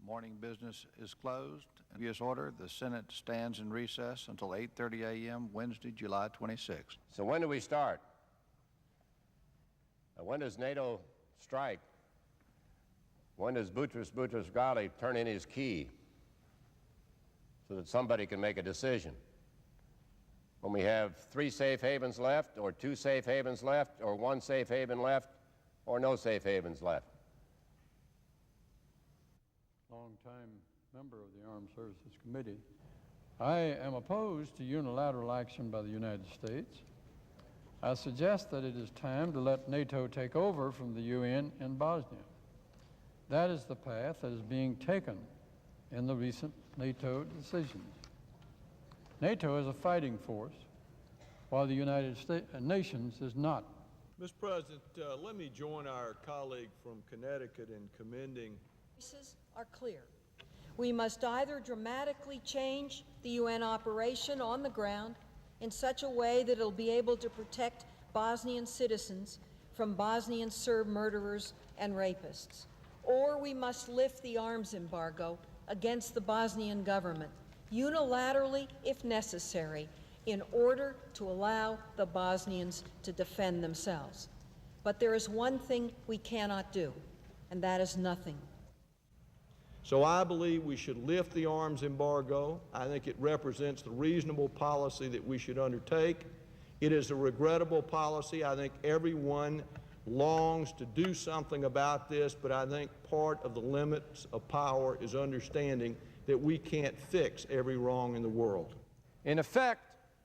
Morning business is closed. In previous order, the Senate stands in recess until 8:30 a.m. Wednesday, July 26th. So when do we start? When does NATO strike? When does Boutros Ghali turn in his key so that somebody can make a decision? When we have 3 safe havens left, or 2 safe havens left, or 1 safe haven left, or no safe havens left? Long-time member of the Armed Services Committee, I am opposed to unilateral action by the United States. I suggest that it is time to let NATO take over from the UN in Bosnia. That is the path that is being taken in the recent NATO decisions. NATO is a fighting force, while the United Nations is not. Mr. President, let me join our colleague from Connecticut in commending. Are clear. We must either dramatically change the UN operation on the ground in such a way that it'll be able to protect Bosnian citizens from Bosnian Serb murderers and rapists, or we must lift the arms embargo against the Bosnian government, unilaterally if necessary, in order to allow the Bosnians to defend themselves. But there is one thing we cannot do, and that is nothing. So I believe we should lift the arms embargo. I think it represents the reasonable policy that we should undertake. It is a regrettable policy. I think everyone longs to do something about this, but I think part of the limits of power is understanding that we can't fix every wrong in the world. In effect,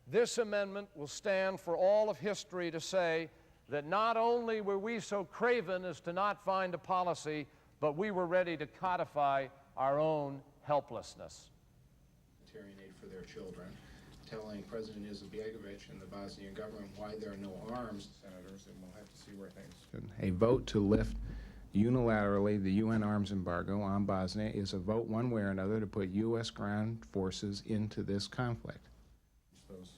this amendment will stand for all of history to say that not only were we so craven as to not find a policy, but we were ready to codify our own helplessness. Humanitarian aid for their children, telling President Izetbegovic and the Bosnian government why there are no arms, senators, and we'll have to see where things. A vote to lift unilaterally the UN arms embargo on Bosnia is a vote one way or another to put U.S. ground forces into this conflict. Those